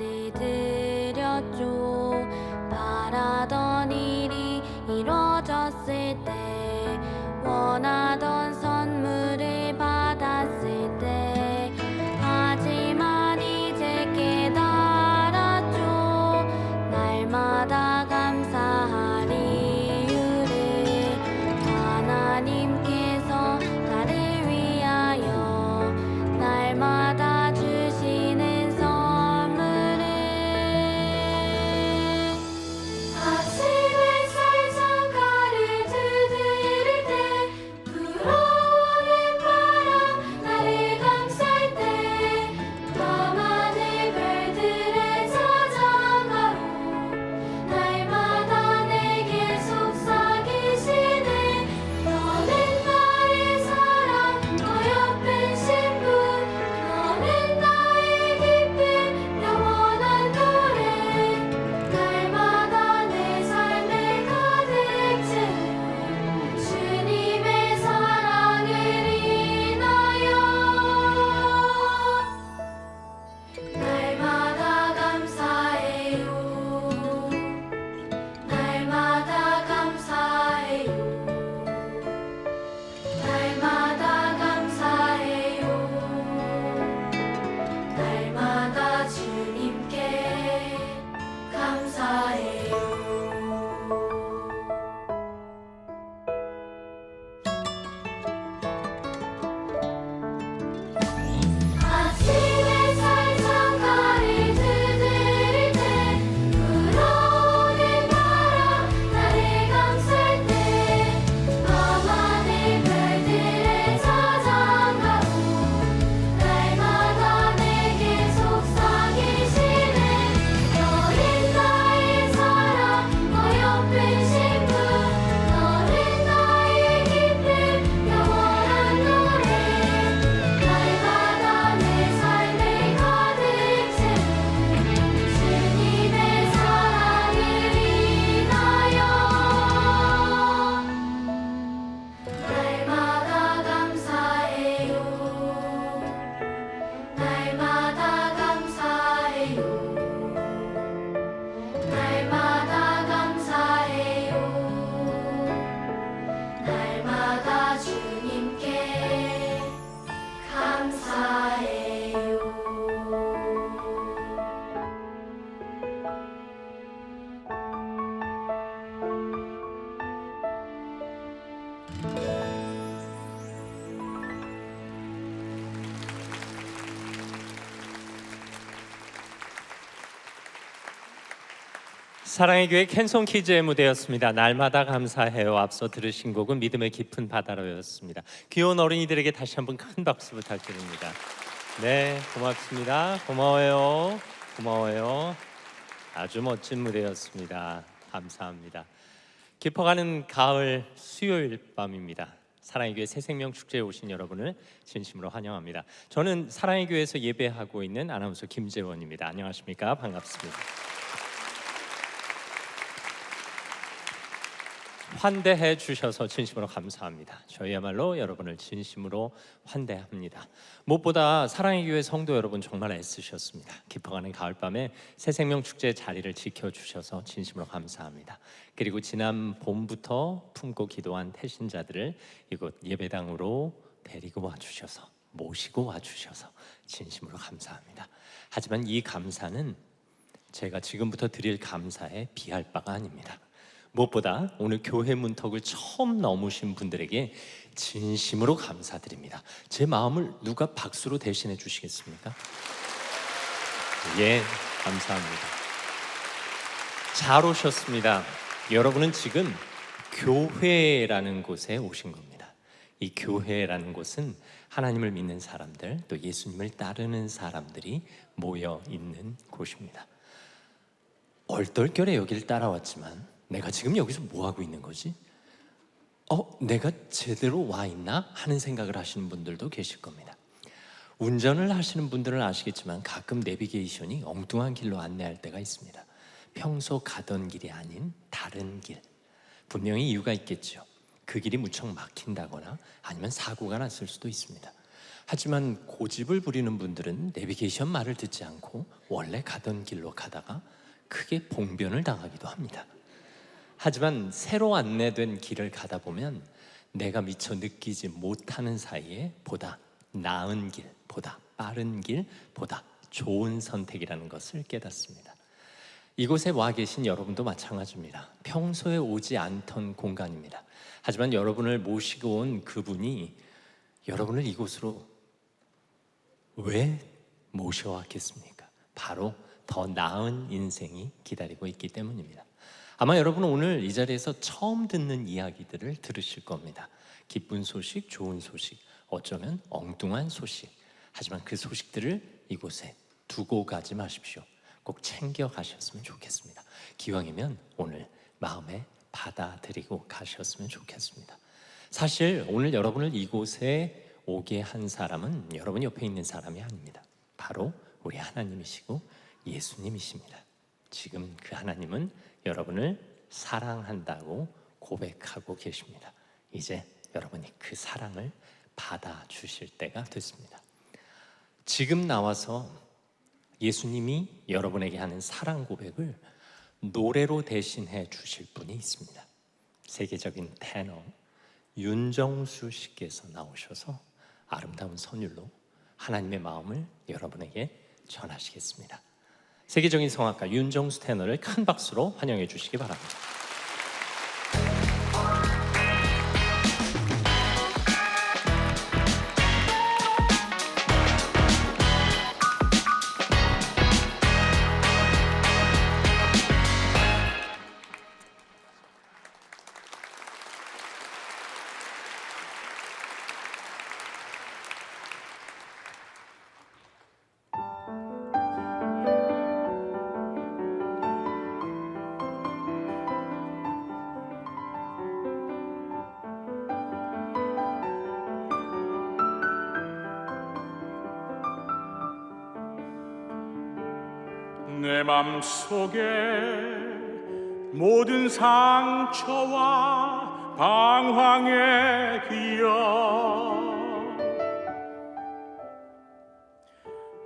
감사를 드렸죠. 바라던 일이 이루어졌을 때, 원하던 선물을 받았을 때, 하지만 이제 깨달았죠. 날마다 감사할 이유를, 하나님께서 나를 위하여 날마다 주시는 선물을. 아침에 살상가를 두드릴 때, 불어오는 바람 나를 감쌀 때, 밤하늘 별들의 자장가로 날마다 내게 속삭이시네. 너는 나의 사랑, 너 옆엔 신부, 너는 나의 기쁨, 영원한 노래. 날마다 내 삶을 가득 채운 주님의 사랑을 인하여 날마다 감사해요. 날마다 감사해요. 날마다 감사해요. 날마다 주님께 감사해요. 아침에 살상가를 두드릴 때, 불어오는 바람 나를 감쌀 때, 밤하늘 별들의 자장가로 날마다 내게 속삭이시네. 너는 나의 사랑, 너 옆엔 신부, 너는 나의 기쁨, 영원한 노래. 날마다 내 삶을 가득 채운 주님의 사랑을 인하여 날마다 감사해요. 날마다 감사해요. 날마다 감사해요. 날마다 주님께 감사해요. 사랑의 교회 캔송 키즈의 무대였습니다. 날마다 감사해요. 앞서 들으신 곡은 믿음의 깊은 바다로였습니다. 귀여운 어린이들에게 다시 한번 큰 박수 부탁드립니다. 네, 고맙습니다. 고마워요. 고마워요. 아주 멋진 무대였습니다. 감사합니다. 깊어가는 가을 수요일 밤입니다. 사랑의 교회 새생명 축제에 오신 여러분을 진심으로 환영합니다. 저는 사랑의 교회에서 예배하고 있는 아나운서 김재원입니다. 안녕하십니까? 반갑습니다. 환대해 주셔서 진심으로 감사합니다. 저희야말로 여러분을 진심으로 환대합니다. 무엇보다 사랑의 교회 성도 여러분 정말 애쓰셨습니다. 깊어가는 가을밤에 새생명 축제 자리를 지켜주셔서 진심으로 감사합니다. 그리고 지난 봄부터 품고 기도한 태신자들을 이곳 예배당으로 데리고 와주셔서, 모시고 와주셔서 진심으로 감사합니다. 하지만 이 감사는 제가 지금부터 드릴 감사에 비할 바가 아닙니다. 무엇보다 오늘 교회 문턱을 처음 넘으신 분들에게 진심으로 감사드립니다. 제 마음을 누가 박수로 대신해 주시겠습니까? 예, 감사합니다. 잘 오셨습니다. 여러분은 지금 교회라는 곳에 오신 겁니다. 이 교회라는 곳은 하나님을 믿는 사람들, 또 예수님을 따르는 사람들이 모여 있는 곳입니다. 얼떨결에 여기를 따라왔지만 내가 지금 여기서 뭐 하고 있는 거지? 내가 제대로 와 있나? 하는 생각을 하시는 분들도 계실 겁니다. 운전을 하시는 분들은 아시겠지만 가끔 내비게이션이 엉뚱한 길로 안내할 때가 있습니다. 평소 가던 길이 아닌 다른 길. 분명히 이유가 있겠죠. 그 길이 무척 막힌다거나 아니면 사고가 났을 수도 있습니다. 하지만 고집을 부리는 분들은 내비게이션 말을 듣지 않고 원래 가던 길로 가다가 크게 봉변을 당하기도 합니다. 하지만 새로 안내된 길을 가다 보면 내가 미처 느끼지 못하는 사이에 보다 나은 길, 보다 빠른 길, 보다 좋은 선택이라는 것을 깨닫습니다. 이곳에 와 계신 여러분도 마찬가지입니다. 평소에 오지 않던 공간입니다. 하지만 여러분을 모시고 온 그분이 여러분을 이곳으로 왜 모셔왔겠습니까? 바로 더 나은 인생이 기다리고 있기 때문입니다. 아마 여러분은 오늘 이 자리에서 처음 듣는 이야기들을 들으실 겁니다. 기쁜 소식, 좋은 소식, 어쩌면 엉뚱한 소식. 하지만 그 소식들을 이곳에 두고 가지 마십시오. 꼭 챙겨 가셨으면 좋겠습니다. 기왕이면 오늘 마음에 받아들이고 가셨으면 좋겠습니다. 사실 오늘 여러분을 이곳에 오게 한 사람은 여러분 옆에 있는 사람이 아닙니다. 바로 우리 하나님이시고 예수님이십니다. 지금 그 하나님은 여러분을 사랑한다고 고백하고 계십니다. 이제 여러분이 그 사랑을 받아주실 때가 됐습니다. 지금 나와서 예수님이 여러분에게 하는 사랑 고백을 노래로 대신해 주실 분이 있습니다. 세계적인 테너 윤정수 씨께서 나오셔서 아름다운 선율로 하나님의 마음을 여러분에게 전하시겠습니다. 세계적인 성악가 윤정수 테너를 큰 박수로 환영해 주시기 바랍니다. 내 맘속에 모든 상처와 방황의 기억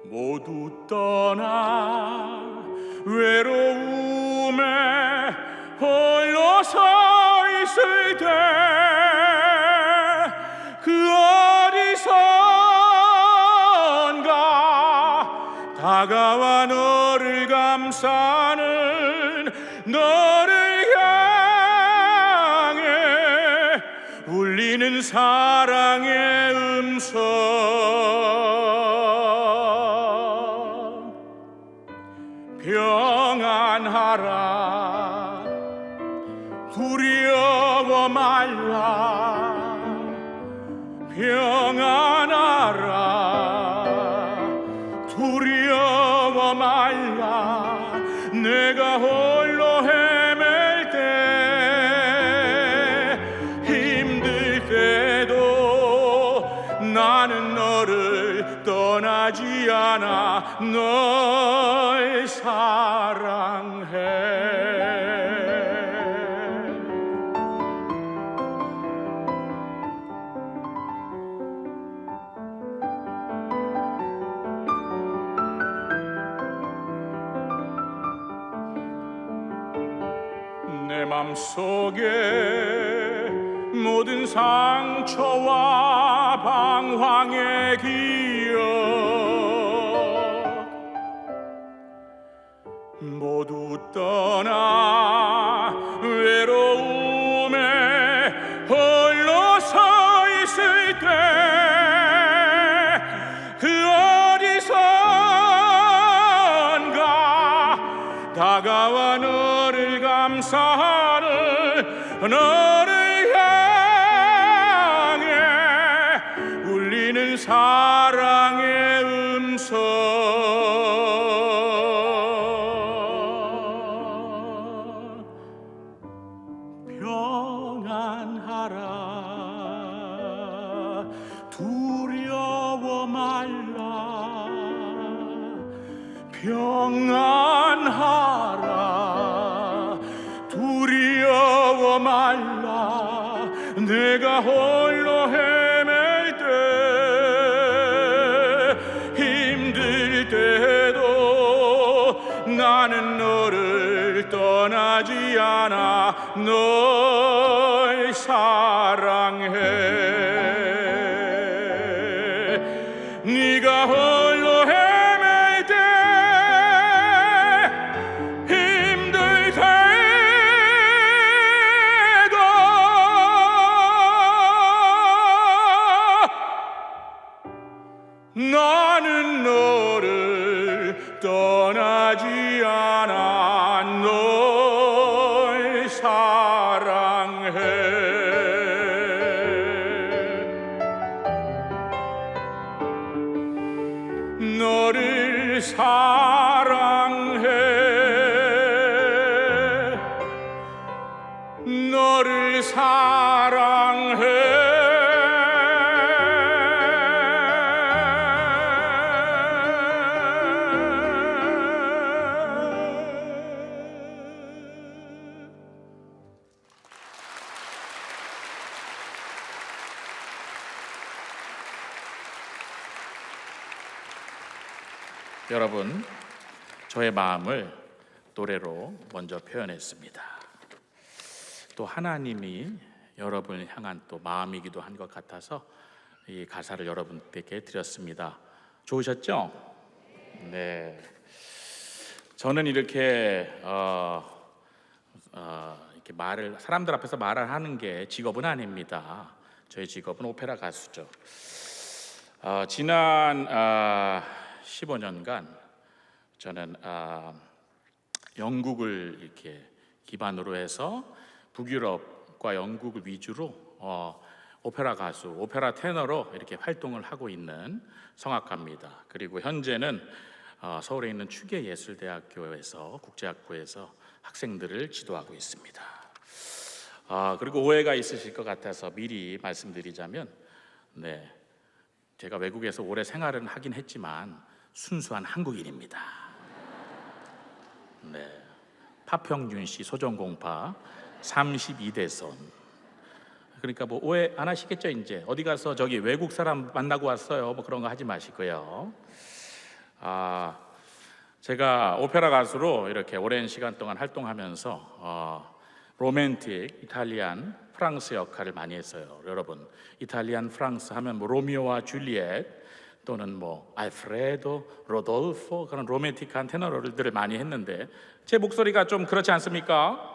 모두 떠나 외로움에 홀로 서 있을 때 그 어디선가 다가와 너를 감싸는 너를 향해 울리는 사랑의 음성 평안하라 두려워 말라 평안하라 두려워 말라 내가 홀로 헤맬 때 힘들 때도 나는 너를 떠나지 않아 널 사랑해 내 맘속에 모든 상처와 방황의 기억 모두 떠나 외로움에 홀로 서 있을 때 그 어디선가 다가와 너를 감싸는 너를 향해 울리는 사랑의 음성 평안하라 두려워 말라 평안하라 두려워 말라 내가 홀로 헤맬 때 나는 너를 떠나지 않아 널 사랑해. 네가 홀로 헤맬 때 힘들 때도 나는 너를 떠나지 않아 널 사랑해. 너를 사랑해. 너를 사랑해. 여러분, 저의 마음을 노래로 먼저 표현했습니다. 또 하나님이 여러분을 향한 또 마음이기도 한 것 같아서 이 가사를 여러분께 드렸습니다. 좋으셨죠? 네. 저는 이렇게 이렇게 사람들 앞에서 말을 하는 게 직업은 아닙니다. 저의 직업은 오페라 가수죠. 지난 15년간 저는 영국을 이렇게 기반으로 해서 북유럽과 영국을 위주로 오페라 가수, 오페라 테너로 이렇게 활동을 하고 있는 성악가입니다. 그리고 현재는 서울에 있는 추계예술대학교에서 국제학부에서 학생들을 지도하고 있습니다. 그리고 오해가 있으실 것 같아서 미리 말씀드리자면, 네, 제가 외국에서 오래 생활은 하긴 했지만 순수한 한국인입니다. 네, 파평윤 씨 소전공파 32대선. 그러니까 뭐 오해 안 하시겠죠? 이제 어디 가서 저기 외국 사람 만나고 왔어요, 뭐 그런 거 하지 마시고요. 제가 오페라 가수로 이렇게 오랜 시간 동안 활동하면서 로맨틱, 이탈리안, 프랑스 역할을 많이 했어요. 여러분, 이탈리안, 프랑스 하면 뭐 로미오와 줄리엣 또는 뭐 알프레도, 로돌포, 그런 로맨틱한 테너롤들을 많이 했는데 제 목소리가 좀 그렇지 않습니까?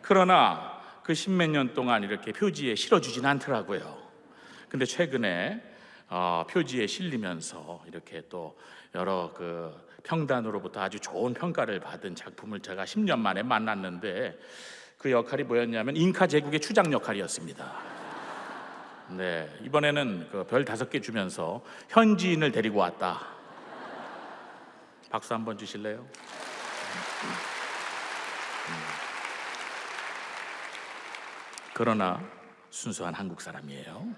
그러나 그 십몇 년 동안 이렇게 표지에 실어주진 않더라고요. 근데 최근에 표지에 실리면서 이렇게 또 여러 그 평단으로부터 아주 좋은 평가를 받은 작품을 제가 10년 만에 만났는데 그 역할이 뭐였냐면 잉카 제국의 추장 역할이었습니다. 네, 이번에는 그 별 5개 주면서 현지인을 데리고 왔다. 박수 한번 주실래요? 그러나 순수한 한국 사람이에요.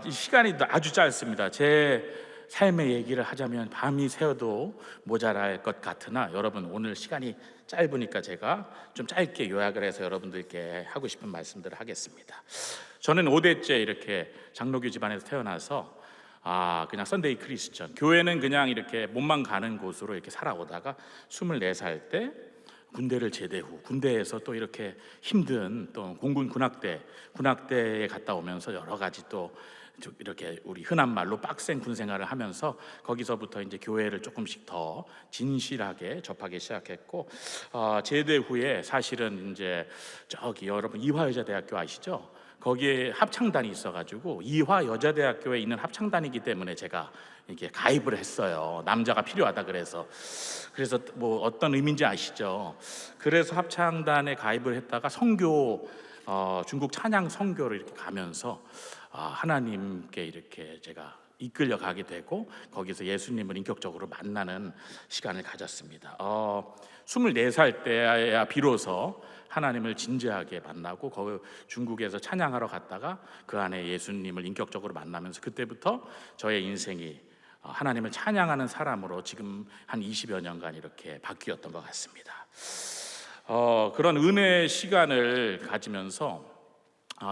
이 시간이 아주 짧습니다. 제 삶의 얘기를 하자면 밤이 새어도 모자랄 것 같으나 여러분, 오늘 시간이 짧으니까 제가 좀 짧게 요약을 해서 여러분들께 하고 싶은 말씀들을 하겠습니다. 저는 5대째 이렇게 장로교 집안에서 태어나서 그냥 썬데이 크리스천, 교회는 그냥 이렇게 몸만 가는 곳으로 이렇게 살아오다가 24살 때 군대를 제대 후 군대에서 또 이렇게 힘든 또 공군 군악대에 갔다 오면서 여러 가지 또 이렇게 우리 흔한 말로 빡센 군 생활을 하면서 거기서부터 이제 교회를 조금씩 더 진실하게 접하기 시작했고, 제대 후에 사실은 이제 저기 여러분 이화여자대학교 아시죠? 거기에 합창단이 있어가지고 이화여자대학교에 있는 합창단이기 때문에 제가 이렇게 가입을 했어요. 남자가 필요하다 그래서 뭐 어떤 의미인지 아시죠? 그래서 합창단에 가입을 했다가 선교, 중국 찬양 선교를 이렇게 가면서 하나님께 이렇게 제가 이끌려 가게 되고 거기서 예수님을 인격적으로 만나는 시간을 가졌습니다. 24살 때야 비로소 하나님을 진지하게 만나고 거기 중국에서 찬양하러 갔다가 그 안에 예수님을 인격적으로 만나면서 그때부터 저의 인생이 하나님을 찬양하는 사람으로 지금 한 20여 년간 이렇게 바뀌었던 것 같습니다. 그런 은혜의 시간을 가지면서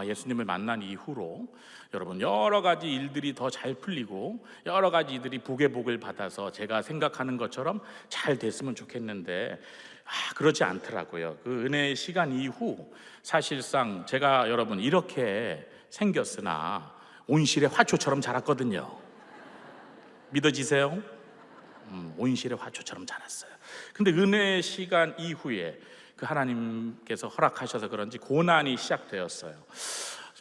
예수님을 만난 이후로 여러분 여러 가지 일들이 더 잘 풀리고 여러 가지 일들이 복의 복을 받아서 제가 생각하는 것처럼 잘 됐으면 좋겠는데 그렇지 않더라고요. 그 은혜의 시간 이후 사실상 제가 여러분 이렇게 생겼으나 온실의 화초처럼 자랐거든요. 믿어지세요? 온실의 화초처럼 자랐어요. 근데 은혜의 시간 이후에 그 하나님께서 허락하셔서 그런지 고난이 시작되었어요.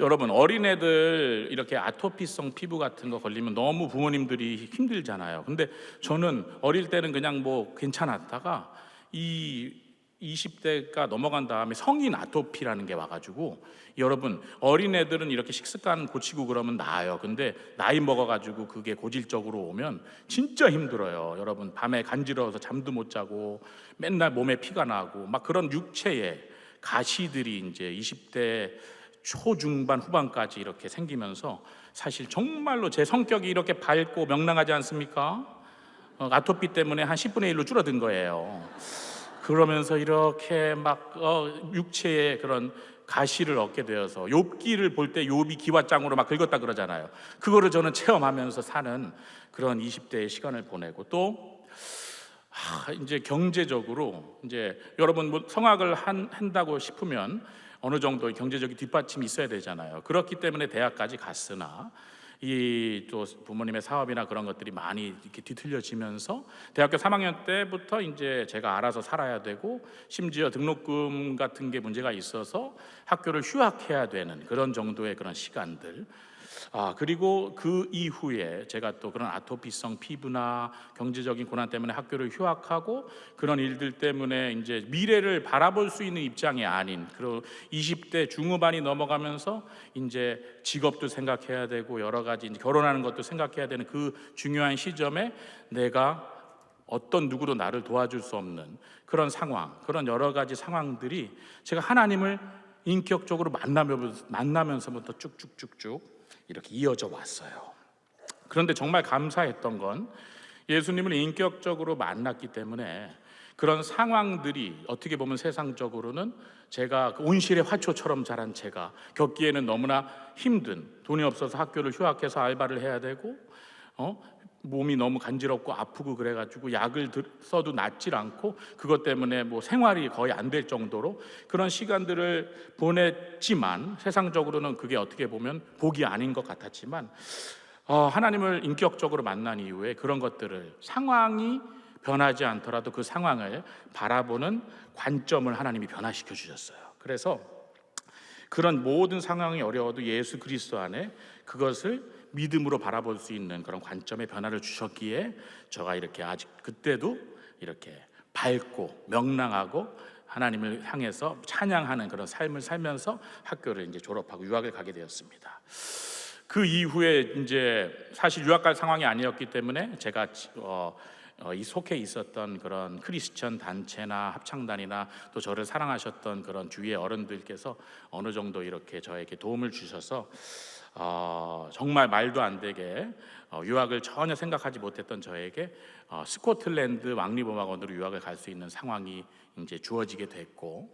여러분 어린애들 이렇게 아토피성 피부 같은 거 걸리면 너무 부모님들이 힘들잖아요. 근데 저는 어릴 때는 그냥 뭐 괜찮았다가 이 20대가 넘어간 다음에 성인 아토피라는 게 와가지고 여러분 어린애들은 이렇게 식습관 고치고 그러면 나아요. 근데 나이 먹어가지고 그게 고질적으로 오면 진짜 힘들어요. 여러분 밤에 간지러워서 잠도 못 자고 맨날 몸에 피가 나고 막 그런 육체에 가시들이 이제 20대 초중반 후반까지 이렇게 생기면서 사실 정말로 제 성격이 이렇게 밝고 명랑하지 않습니까? 아토피 때문에 한 10분의 1로 줄어든 거예요. 그러면서 이렇게 막 육체에 그런 가시를 얻게 되어서 욥기를 볼 때 욥이 기와장으로 막 긁었다 그러잖아요. 그거를 저는 체험하면서 사는 그런 20대의 시간을 보내고 또 이제 경제적으로 이제 여러분 뭐 성악을 한다고 싶으면 어느 정도의 경제적인 뒷받침이 있어야 되잖아요. 그렇기 때문에 대학까지 갔으나 이 또 부모님의 사업이나 그런 것들이 많이 이렇게 뒤틀려지면서 대학교 3학년 때부터 이제 제가 알아서 살아야 되고 심지어 등록금 같은 게 문제가 있어서 학교를 휴학해야 되는 그런 정도의 그런 시간들. 그리고 그 이후에 제가 또 그런 아토피성 피부나 경제적인 고난 때문에 학교를 휴학하고 그런 일들 때문에 이제 미래를 바라볼 수 있는 입장이 아닌 그리고 20대 중후반이 넘어가면서 이제 직업도 생각해야 되고 여러 가지 이제 결혼하는 것도 생각해야 되는 그 중요한 시점에 내가 어떤 누구도 나를 도와줄 수 없는 그런 상황, 그런 여러 가지 상황들이 제가 하나님을 인격적으로 만나면서부터 쭉쭉쭉쭉 이렇게 이어져 왔어요. 그런데 정말 감사했던 건 예수님을 인격적으로 만났기 때문에 그런 상황들이 어떻게 보면 세상적으로는 제가 그 온실의 화초처럼 자란 제가 겪기에는 너무나 힘든, 돈이 없어서 학교를 휴학해서 알바를 해야 되고 몸이 너무 간지럽고 아프고 그래가지고 약을 써도 낫질 않고 그것 때문에 뭐 생활이 거의 안 될 정도로 그런 시간들을 보냈지만 세상적으로는 그게 어떻게 보면 복이 아닌 것 같았지만 하나님을 인격적으로 만난 이후에 그런 것들을 상황이 변하지 않더라도 그 상황을 바라보는 관점을 하나님이 변화시켜 주셨어요. 그래서 그런 모든 상황이 어려워도 예수 그리스도 안에 그것을 믿음으로 바라볼 수 있는 그런 관점의 변화를 주셨기에 제가 이렇게 아직 그때도 이렇게 밝고 명랑하고 하나님을 향해서 찬양하는 그런 삶을 살면서 학교를 이제 졸업하고 유학을 가게 되었습니다. 그 이후에 이제 사실 유학 갈 상황이 아니었기 때문에 제가 이 속해 있었던 그런 크리스천 단체나 합창단이나 또 저를 사랑하셨던 그런 주위의 어른들께서 어느 정도 이렇게 저에게 도움을 주셔서 정말 말도 안 되게 유학을 전혀 생각하지 못했던 저에게 스코틀랜드 왕립음악원으로 유학을 갈 수 있는 상황이 이제 주어지게 됐고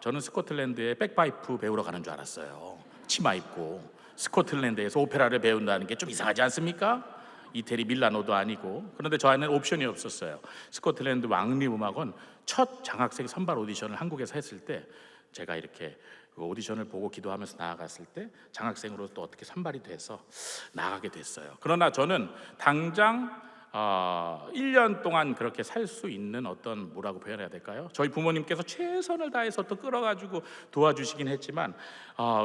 저는 스코틀랜드에 백파이프 배우러 가는 줄 알았어요. 치마 입고 스코틀랜드에서 오페라를 배운다는 게 좀 이상하지 않습니까? 이태리 밀라노도 아니고. 그런데 저한테는 옵션이 없었어요. 스코틀랜드 왕립음악원 첫 장학생 선발 오디션을 한국에서 했을 때 제가 이렇게 그 오디션을 보고 기도하면서 나아갔을 때 장학생으로 또 어떻게 선발이 돼서 나가게 됐어요. 그러나 저는 당장 1년 동안 그렇게 살 수 있는 어떤 뭐라고 표현해야 될까요? 저희 부모님께서 최선을 다해서 또 끌어가지고 도와주시긴 했지만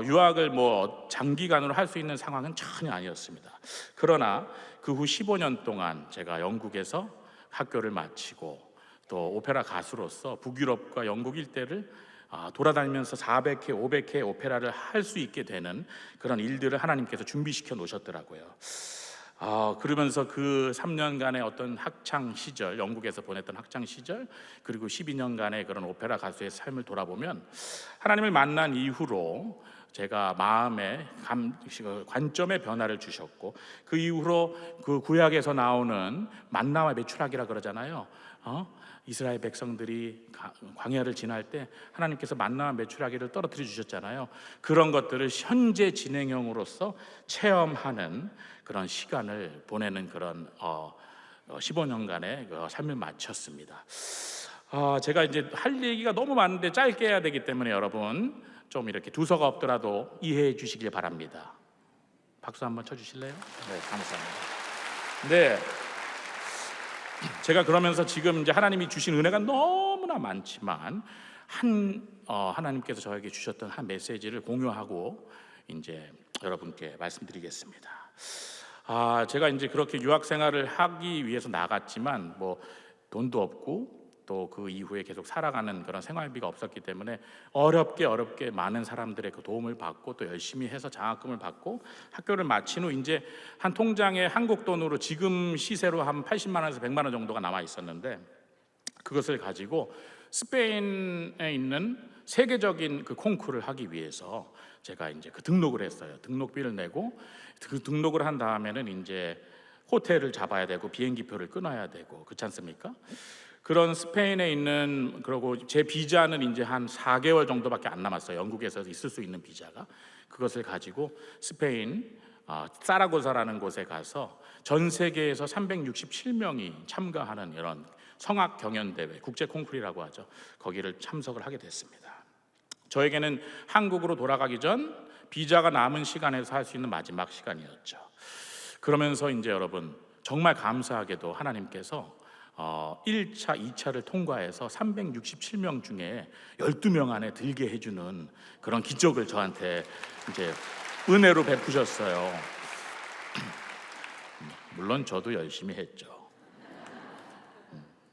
유학을 뭐 장기간으로 할 수 있는 상황은 전혀 아니었습니다. 그러나 그 후 15년 동안 제가 영국에서 학교를 마치고 또 오페라 가수로서 북유럽과 영국 일대를 돌아다니면서 400회, 500회 오페라를 할 수 있게 되는 그런 일들을 하나님께서 준비시켜 놓으셨더라고요. 그러면서 그 3년간의 어떤 학창 시절, 영국에서 보냈던 학창 시절, 그리고 12년간의 그런 오페라 가수의 삶을 돌아보면 하나님을 만난 이후로 제가 마음의 관점의 변화를 주셨고, 그 이후로 그 구약에서 나오는 만나와 메추라기라 그러잖아요. 이스라엘 백성들이 광야를 지날 때 하나님께서 만나와 메추라기를 떨어뜨려 주셨잖아요. 그런 것들을 현재 진행형으로서 체험하는 그런 시간을 보내는 그런 15년간의 그 삶을 마쳤습니다. 제가 이제 할 얘기가 너무 많은데 짧게 해야 되기 때문에 여러분 좀 이렇게 두서가 없더라도 이해해 주시길 바랍니다. 박수 한번 쳐주실래요? 네, 감사합니다. 네, 제가 그러면서 지금 이제 하나님이 주신 은혜가 너무나 많지만 하나님께서 저에게 주셨던 한 메시지를 공유하고 이제 여러분께 말씀드리겠습니다. 제가 이제 그렇게 유학 생활을 하기 위해서 나갔지만 뭐 돈도 없고 또 그 이후에 계속 살아가는 그런 생활비가 없었기 때문에 어렵게 많은 사람들의 그 도움을 받고 또 열심히 해서 장학금을 받고 학교를 마친 후 이제 한 통장에 한국 돈으로 지금 시세로 한 80만 원에서 100만 원 정도가 남아 있었는데, 그것을 가지고 스페인에 있는 세계적인 그 콩쿠르를 하기 위해서 제가 이제 그 등록을 했어요. 등록비를 내고 그 등록을 한 다음에는 이제 호텔을 잡아야 되고 비행기표를 끊어야 되고, 그렇지 않습니까? 그런 스페인에 있는, 그리고 제 비자는 이제 한 4개월 정도밖에 안 남았어요. 영국에서 있을 수 있는 비자가. 그것을 가지고 스페인 사라고사라는 곳에 가서 전 세계에서 367명이 참가하는 이런 성악 경연 대회, 국제 콩쿠르라고 하죠. 거기를 참석을 하게 됐습니다. 저에게는 한국으로 돌아가기 전 비자가 남은 시간에서 할 수 있는 마지막 시간이었죠. 그러면서 이제 여러분 정말 감사하게도 하나님께서 1차, 2차를 통과해서 367명 중에 12명 안에 들게 해주는 그런 기적을 저한테 이제 은혜로 베푸셨어요. 물론 저도 열심히 했죠.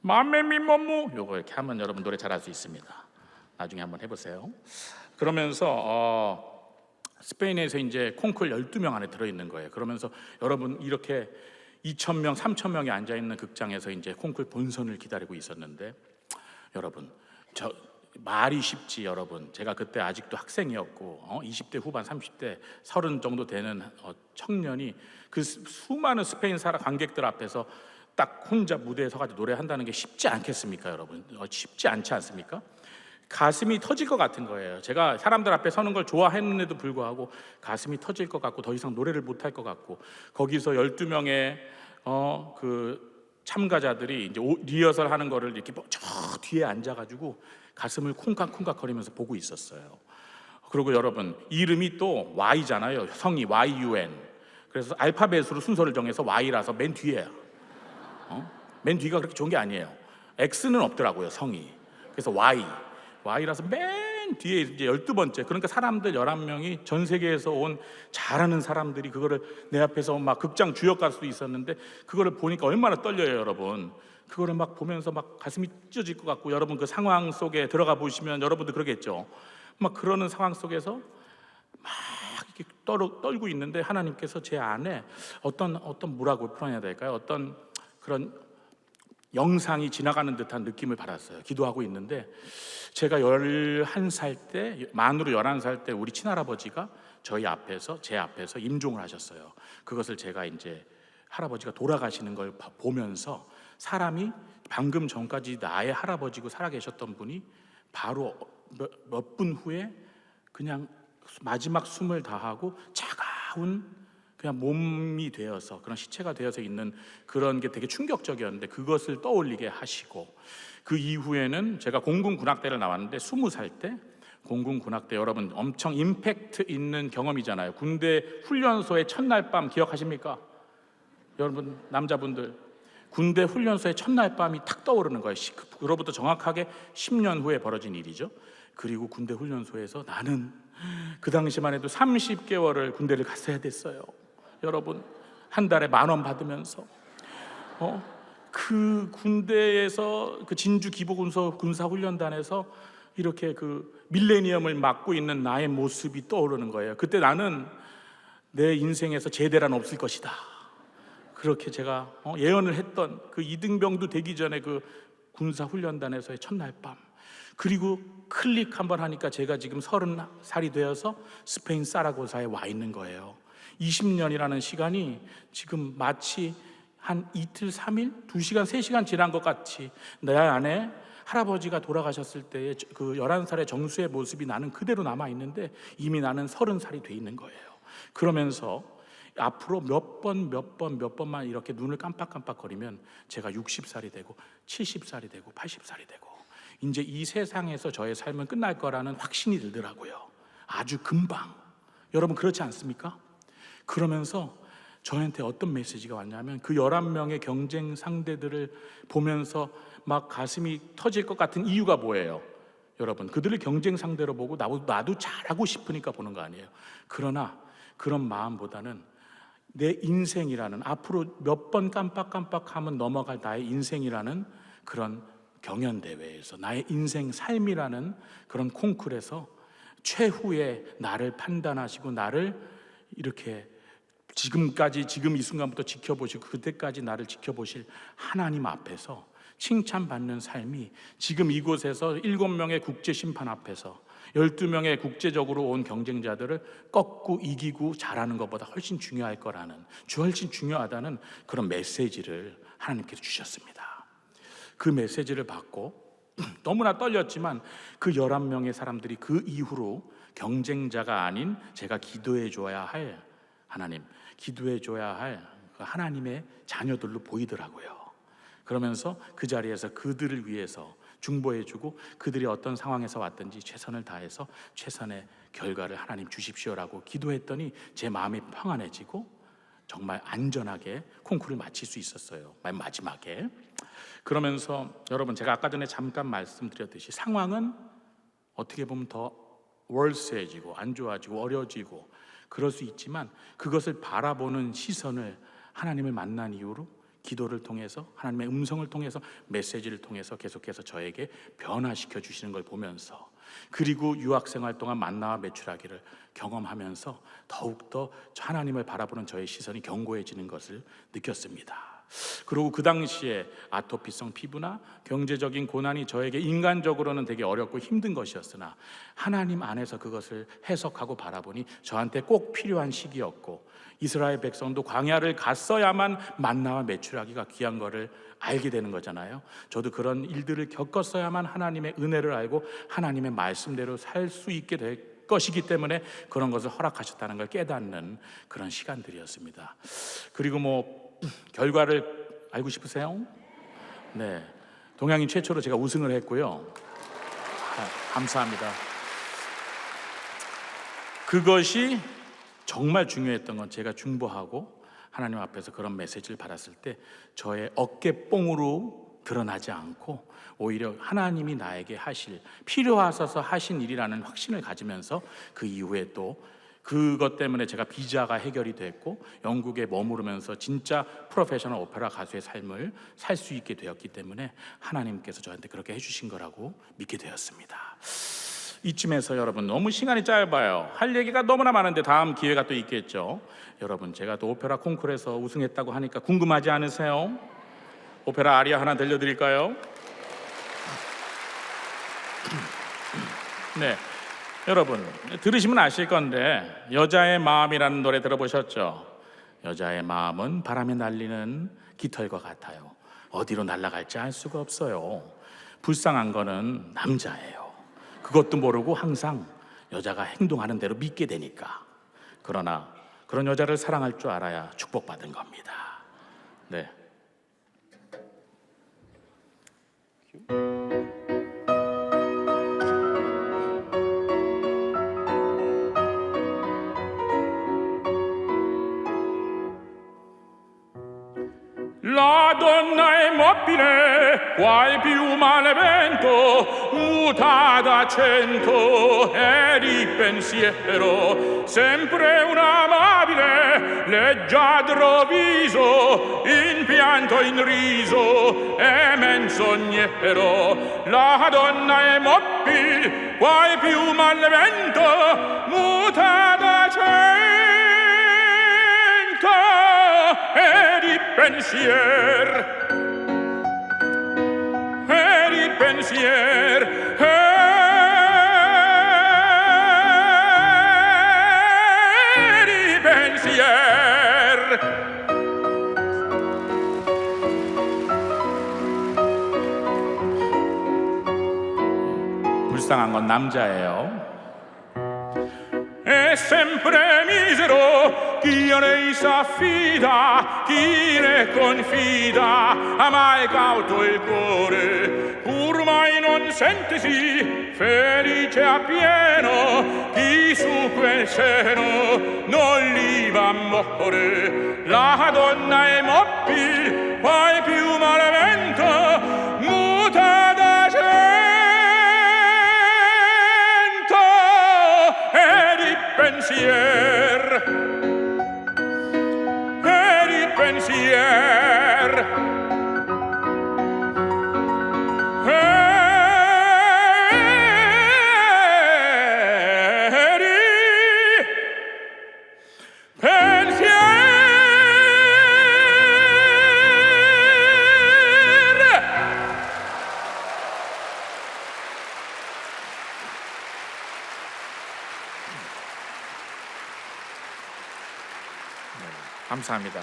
맘메미머무 요거 이렇게 하면 여러분 노래 잘할 수 있습니다. 나중에 한번 해보세요. 그러면서 스페인에서 이제 콩쿨 12명 안에 들어있는 거예요. 그러면서 여러분 이렇게 2,000명, 3,000명이 앉아있는 극장에서 이제 콩쿨 본선을 기다리고 있었는데, 여러분 저 말이 쉽지 여러분. 제가 그때 아직도 학생이었고 20대 후반, 30대, 30 정도 되는 청년이 그 수많은 스페인 관객들 앞에서 딱 혼자 무대에 서가지고 노래한다는 게 쉽지 않겠습니까 여러분? 쉽지 않지 않습니까? 가슴이 터질 것 같은 거예요. 제가 사람들 앞에 서는 걸 좋아했는데도 불구하고 가슴이 터질 것 같고 더 이상 노래를 못할 것 같고, 거기서 12명의 그 참가자들이 이제 리허설 하는 거를 이렇게 저 뒤에 앉아가지고 가슴을 쿵깍쿵깍 거리면서 보고 있었어요. 그리고 여러분 이름이 또 Y잖아요. 성이 YUN. 그래서 알파벳으로 순서를 정해서 Y라서 맨 뒤에야. 맨 뒤가 그렇게 좋은 게 아니에요. X는 없더라고요, 성이. 그래서 Y라서 맨 뒤에 이제 12번째. 그러니까 사람들 11명이 전 세계에서 온 잘하는 사람들이 그거를 내 앞에서 막 극장 주역 가수도 있었는데 그거를 보니까 얼마나 떨려요, 여러분. 그거를 막 보면서 막 가슴이 찢어질 것 같고, 여러분 그 상황 속에 들어가 보시면 여러분도 그러겠죠. 막 그러는 상황 속에서 막 이렇게 떨고 있는데 하나님께서 제 안에 어떤 뭐라고 표현해야 될까요? 어떤 그런 영상이 지나가는 듯한 느낌을 받았어요. 기도하고 있는데 제가 11살 때, 만으로 11살 때 우리 친할아버지가 제 앞에서 임종을 하셨어요. 그것을 제가 이제 할아버지가 돌아가시는 걸 보면서, 사람이 방금 전까지 나의 할아버지고 살아계셨던 분이 바로 몇 분 후에 그냥 마지막 숨을 다하고 차가운 그냥 몸이 되어서, 그런 시체가 되어서 있는 그런 게 되게 충격적이었는데 그것을 떠올리게 하시고, 그 이후에는 제가 공군군악대를 나왔는데 20살 때 공군군악대, 여러분 엄청 임팩트 있는 경험이잖아요. 군대 훈련소의 첫날 밤 기억하십니까? 여러분 남자분들 군대 훈련소의 첫날 밤이 탁 떠오르는 거예요. 그로부터 정확하게 10년 후에 벌어진 일이죠. 그리고 군대 훈련소에서 나는 그 당시만 해도 30개월을 군대를 갔어야 됐어요. 여러분 한 달에 10,000원 받으면서 그 군대에서 그 진주 기보군사훈련단에서 이렇게 그 밀레니엄을 맡고 있는 나의 모습이 떠오르는 거예요. 그때 나는 내 인생에서 제대란 없을 것이다. 그렇게 제가 예언을 했던 그 이등병도 되기 전에 그 군사훈련단에서의 첫날 밤, 그리고 클릭 한번 하니까 제가 지금 30살이 되어서 스페인 사라고사에 와 있는 거예요. 20년이라는 시간이 지금 마치 한 이틀, 3일, 2시간, 3시간 지난 것 같이 내 안에 할아버지가 돌아가셨을 때의 그 11살의 정수의 모습이 나는 그대로 남아있는데 이미 나는 30살이 돼 있는 거예요. 그러면서 앞으로 몇 번만 이렇게 눈을 깜빡깜빡거리면 제가 60살이 되고 70살이 되고 80살이 되고 이제 이 세상에서 저의 삶은 끝날 거라는 확신이 들더라고요. 아주 금방. 여러분 그렇지 않습니까? 그러면서 저한테 어떤 메시지가 왔냐면 그 11명의 경쟁 상대들을 보면서 막 가슴이 터질 것 같은 이유가 뭐예요? 여러분 그들을 경쟁 상대로 보고 나도 잘하고 싶으니까 보는 거 아니에요. 그러나 그런 마음보다는 내 인생이라는, 앞으로 몇 번 깜빡깜빡하면 넘어갈 나의 인생이라는 그런 경연대회에서, 나의 인생 삶이라는 그런 콩쿨에서 최후의 나를 판단하시고 나를 이렇게 지금까지, 지금 이 순간부터 지켜보시고 그때까지 나를 지켜보실 하나님 앞에서 칭찬받는 삶이 지금 이곳에서 7명의 국제심판 앞에서 12명의 국제적으로 온 경쟁자들을 꺾고 이기고 잘하는 것보다 훨씬 중요할 거라는, 훨씬 중요하다는 그런 메시지를 하나님께서 주셨습니다. 그 메시지를 받고 너무나 떨렸지만 그 11명의 사람들이 그 이후로 경쟁자가 아닌 제가 기도해 줘야 할 하나님, 기도해 줘야 할 하나님의 자녀들로 보이더라고요. 그러면서 그 자리에서 그들을 위해서 중보해주고 그들이 어떤 상황에서 왔든지 최선을 다해서 최선의 결과를 하나님 주십시오라고 기도했더니 제 마음이 평안해지고 정말 안전하게 콩쿠르를 마칠 수 있었어요. 맨 마지막에. 그러면서 여러분 제가 아까 전에 잠깐 말씀드렸듯이 상황은 어떻게 보면 더 월세해지고 안 좋아지고 어려워지고 그럴 수 있지만 그것을 바라보는 시선을 하나님을 만난 이후로 기도를 통해서 하나님의 음성을 통해서 메시지를 통해서 계속해서 저에게 변화시켜 주시는 걸 보면서, 그리고 유학생활 동안 만나와 매출하기를 경험하면서 더욱더 하나님을 바라보는 저의 시선이 견고해지는 것을 느꼈습니다. 그리고 그 당시에 아토피성 피부나 경제적인 고난이 저에게 인간적으로는 되게 어렵고 힘든 것이었으나 하나님 안에서 그것을 해석하고 바라보니 저한테 꼭 필요한 시기였고, 이스라엘 백성도 광야를 갔어야만 만나와 매출하기가 귀한 거를 알게 되는 거잖아요. 저도 그런 일들을 겪었어야만 하나님의 은혜를 알고 하나님의 말씀대로 살 수 있게 될 것이기 때문에 그런 것을 허락하셨다는 걸 깨닫는 그런 시간들이었습니다. 그리고 결과를 알고 싶으세요? 네, 동양인 최초로 제가 우승을 했고요. 감사합니다. 그것이 정말 중요했던 건 제가 중보하고 하나님 앞에서 그런 메시지를 받았을 때 저의 어깨뽕으로 드러나지 않고 오히려 하나님이 나에게 필요하셔서 하신 일이라는 확신을 가지면서 그 이후에 또 그것 때문에 제가 비자가 해결이 됐고 영국에 머무르면서 진짜 프로페셔널 오페라 가수의 삶을 살 수 있게 되었기 때문에 하나님께서 저한테 그렇게 해주신 거라고 믿게 되었습니다. 이쯤에서 여러분 너무 시간이 짧아요. 할 얘기가 너무나 많은데 다음 기회가 또 있겠죠. 여러분 제가 또 오페라 콩쿠르에서 우승했다고 하니까 궁금하지 않으세요? 오페라 아리아 하나 들려드릴까요? 네, 여러분 들으시면 아실 건데 여자의 마음이라는 노래 들어보셨죠? 여자의 마음은 바람에 날리는 깃털과 같아요. 어디로 날아갈지 알 수가 없어요. 불쌍한 거는 남자예요. 그것도 모르고 항상 여자가 행동하는 대로 믿게 되니까. 그러나 그런 여자를 사랑할 줄 알아야 축복받은 겁니다. 네. La donna è mobile, qual piuma vento, mutata a cento, e di pensiero, sempre un amabile, leggiadro viso, in pianto in riso, e menzognero. La donna è mobile, qual piuma vento, mutata a cento, e di pensier pensier di pensier. 불쌍한 건 남자예요. È sempre misero chi a lei s'affida, chi ne confida, ha mai cauto il cuore, pur mai non sentesi felice appieno, chi su quel seno non gli va morire. La donna è mobile, poi più malvento, muta da pensier, di pensier, di pensier. 감사합니다.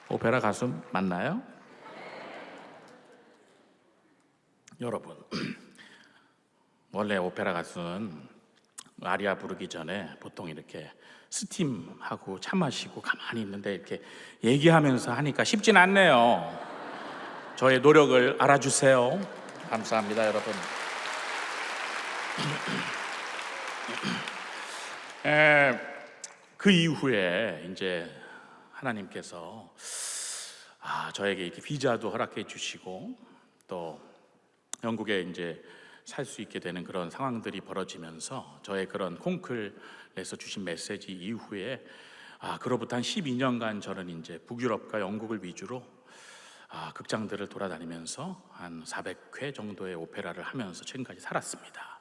오페라 가수 맞나요? 여러분, 원래 오페라 가수는 아리아 부르기 전에 보통 이렇게 스팀하고 차 마시고 가만히 있는데 이렇게 얘기하면서 하니까 쉽진 않네요. 저의 노력을 알아주세요. 감사합니다, 여러분. 그 이후에 이제 하나님께서 저에게 이렇게 비자도 허락해 주시고 또 영국에 이제 살 수 있게 되는 그런 상황들이 벌어지면서 저의 그런 콩클에서 주신 메시지 이후에 그로부터 한 12년간 저는 이제 북유럽과 영국을 위주로 극장들을 돌아다니면서 한 400회 정도의 오페라를 하면서 지금까지 살았습니다.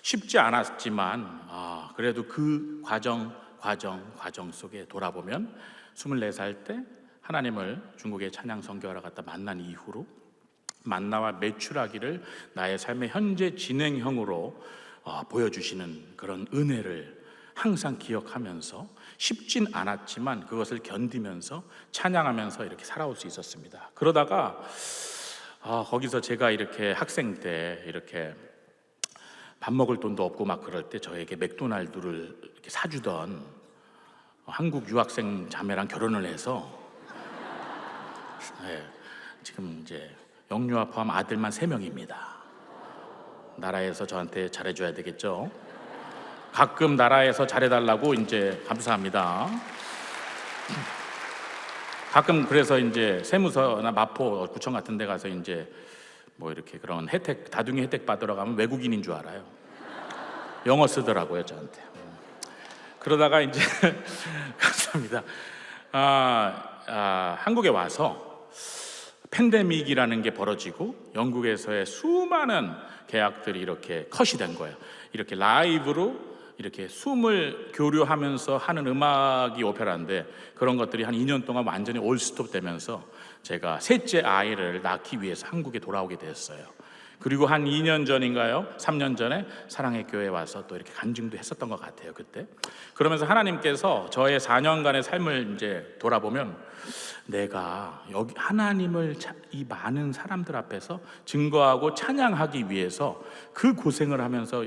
쉽지 않았지만 그래도 그 과정 속에 돌아보면 24살 때 하나님을 중국의 찬양 선교하러 갔다 만난 이후로 만나와 매출하기를 나의 삶의 현재 진행형으로 보여주시는 그런 은혜를 항상 기억하면서 쉽진 않았지만 그것을 견디면서 찬양하면서 이렇게 살아올 수 있었습니다. 그러다가 거기서 제가 이렇게 학생 때 이렇게 밥 먹을 돈도 없고 막 그럴 때 저에게 맥도날드를 이렇게 사주던 한국 유학생 자매랑 결혼을 해서 지금 이제 영유아 포함 아들만 3명입니다. 나라에서 저한테 잘해줘야 되겠죠. 가끔 나라에서 잘해달라고 이제 감사합니다. 가끔 그래서 이제 세무서나 마포 구청 같은 데 가서 이제 뭐 이렇게 그런 혜택, 다둥이 혜택 받으러 가면 외국인인 줄 알아요. 영어 쓰더라고요, 저한테. 그러다가 이제 감사합니다. 한국에 와서 팬데믹이라는 게 벌어지고 영국에서의 수많은 계약들이 이렇게 컷이 된 거예요. 이렇게 라이브로 이렇게 숨을 교류하면서 하는 음악이 오페라인데 그런 것들이 한 2년 동안 완전히 올스톱 되면서 제가 셋째 아이를 낳기 위해서 한국에 돌아오게 됐어요. 그리고 한 2년 전인가요? 3년 전에 사랑의 교회에 와서 또 이렇게 간증도 했었던 것 같아요, 그때. 그러면서 하나님께서 저의 4년간의 삶을 이제 돌아보면 내가 여기 하나님을 이 많은 사람들 앞에서 증거하고 찬양하기 위해서 그 고생을 하면서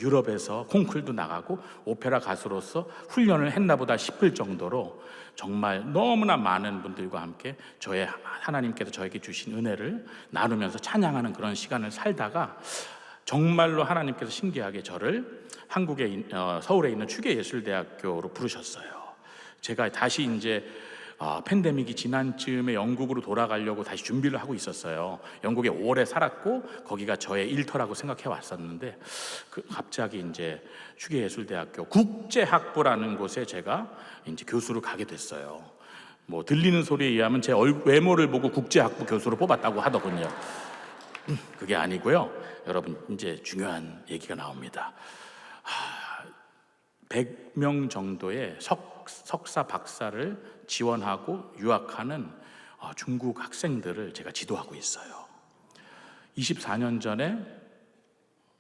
유럽에서 콩쿨도 나가고 오페라 가수로서 훈련을 했나 보다 싶을 정도로 정말 너무나 많은 분들과 함께 하나님께서 저에게 주신 은혜를 나누면서 찬양하는 그런 시간을 살다가 정말로 하나님께서 신기하게 저를 한국의 서울에 있는 추계예술대학교로 부르셨어요. 제가 다시 이제 팬데믹이 지난 즈음에 영국으로 돌아가려고 다시 준비를 하고 있었어요. 영국에 오래 살았고 거기가 저의 일터라고 생각해 왔었는데 갑자기 이제 추계예술대학교 국제학부라는 곳에 제가 이제 교수로 가게 됐어요. 뭐 들리는 소리에 의하면 제 외모를 보고 국제학부 교수로 뽑았다고 하더군요. 그게 아니고요. 여러분 이제 중요한 얘기가 나옵니다. 100명 정도의 석사 박사를 지원하고 유학하는 중국 학생들을 제가 지도하고 있어요. 24년 전에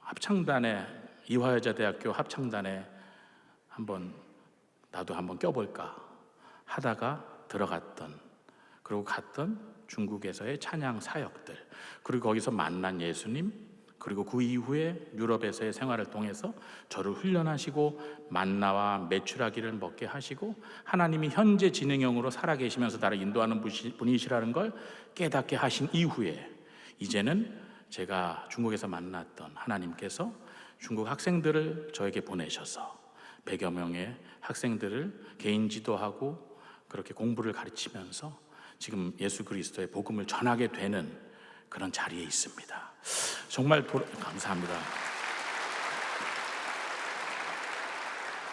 합창단에, 이화여자대학교 합창단에 나도 한번 껴볼까 하다가 들어갔던, 그리고 갔던 중국에서의 찬양 사역들, 그리고 거기서 만난 예수님, 그리고 그 이후에 유럽에서의 생활을 통해서 저를 훈련하시고 만나와 메추라기를 먹게 하시고 하나님이 현재 진행형으로 살아계시면서 나를 인도하는 분이시라는 걸 깨닫게 하신 이후에 이제는 제가 중국에서 만났던 하나님께서 중국 학생들을 저에게 보내셔서 100여 명의 학생들을 개인 지도하고 그렇게 공부를 가르치면서 지금 예수 그리스도의 복음을 전하게 되는 그런 자리에 있습니다. 정말 감사합니다.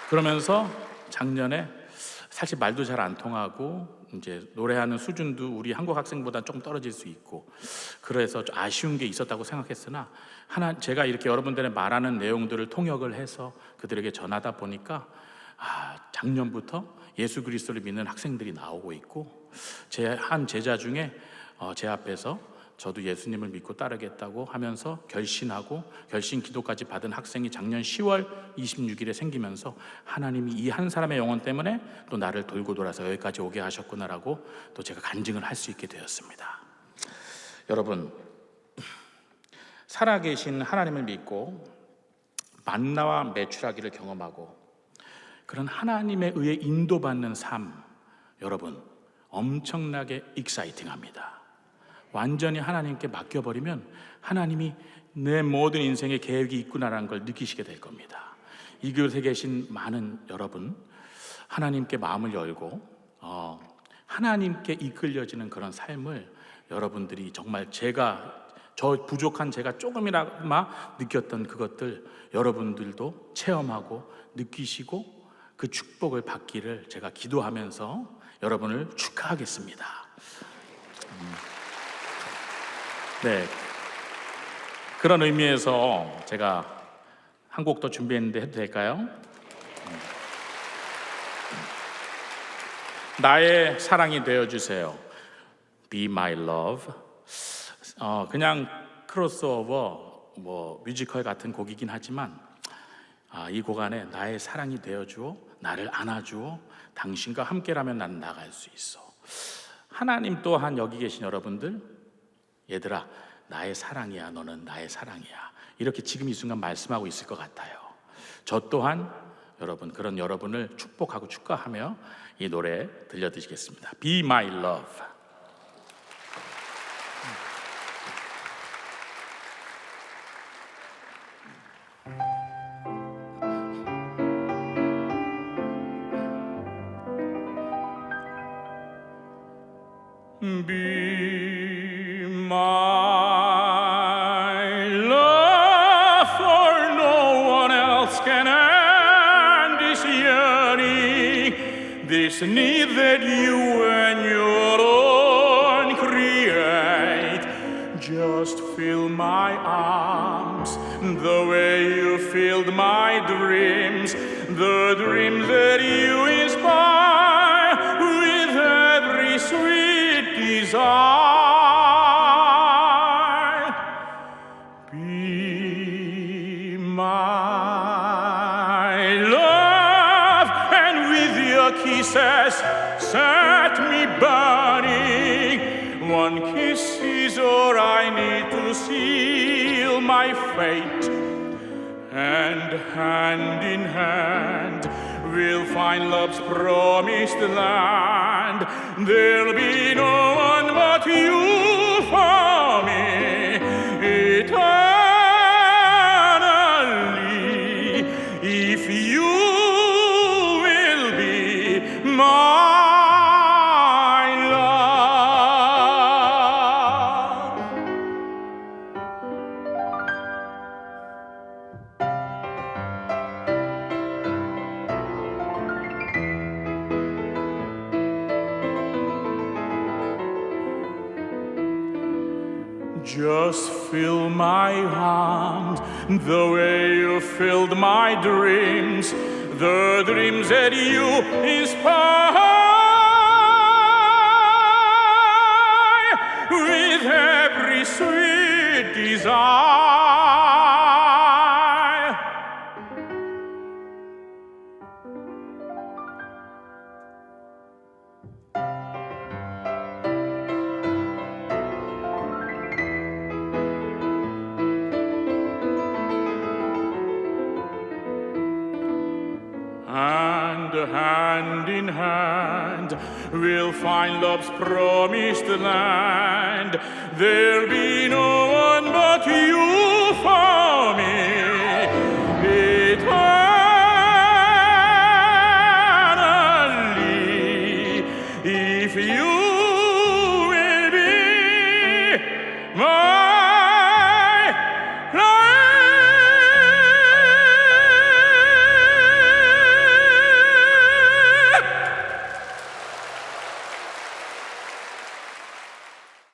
그러면서 작년에 사실 말도 잘 안 통하고 이제 노래하는 수준도 우리 한국 학생보다 조금 떨어질 수 있고 그래서 좀 아쉬운 게 있었다고 생각했으나 제가 이렇게 여러분들의 말하는 내용들을 통역을 해서 그들에게 전하다 보니까 작년부터 예수 그리스도를 믿는 학생들이 나오고 있고 제 한 제자 중에 제 앞에서 저도 예수님을 믿고 따르겠다고 하면서 결신하고 결신 기도까지 받은 학생이 작년 10월 26일에 생기면서 하나님이 이 한 사람의 영혼 때문에 또 나를 돌고 돌아서 여기까지 오게 하셨구나라고 또 제가 간증을 할 수 있게 되었습니다. 여러분, 살아계신 하나님을 믿고 만나와 메추라기를 경험하고 그런 하나님에 의해 인도받는 삶, 여러분 엄청나게 익사이팅합니다. 완전히 하나님께 맡겨버리면 하나님이 내 모든 인생의 계획이 있구나라는 걸 느끼시게 될 겁니다. 이곳에 계신 많은 여러분, 하나님께 마음을 열고 하나님께 이끌려지는 그런 삶을 여러분들이 정말 저 부족한 제가 조금이나마 느꼈던 그것들 여러분들도 체험하고 느끼시고 그 축복을 받기를 제가 기도하면서 여러분을 축하하겠습니다. 네, 그런 의미에서 제가 한 곡 더 준비했는데 해도 될까요? 나의 사랑이 되어주세요. Be my love. 그냥 크로스오버 뮤지컬 같은 곡이긴 하지만 이 곡 안에 나의 사랑이 되어주어 나를 안아주어 당신과 함께라면 나는 나갈 수 있어. 하나님 또한 여기 계신 여러분들, 얘들아 나의 사랑이야, 너는 나의 사랑이야, 이렇게 지금 이 순간 말씀하고 있을 것 같아요. 저 또한 여러분, 그런 여러분을 축복하고 축하하며 이 노래 들려드리겠습니다. Be my love. Be my love, for no one else can end this yearning, this need that you and your own create. Just fill my arms the way you filled my dreams, the dreams that you inspire with every sweet desire. Be my love, and with your kisses set me burning. One kiss is all I need to seal my fate, and hand in hand we'll find love's promised land. There'll be no one but you for me eternally, if you will be my love. Just fill my arms the way you filled my dreams, the dreams that you inspire with every sweet desire. And hand in hand we'll find love's promised land. There'll be no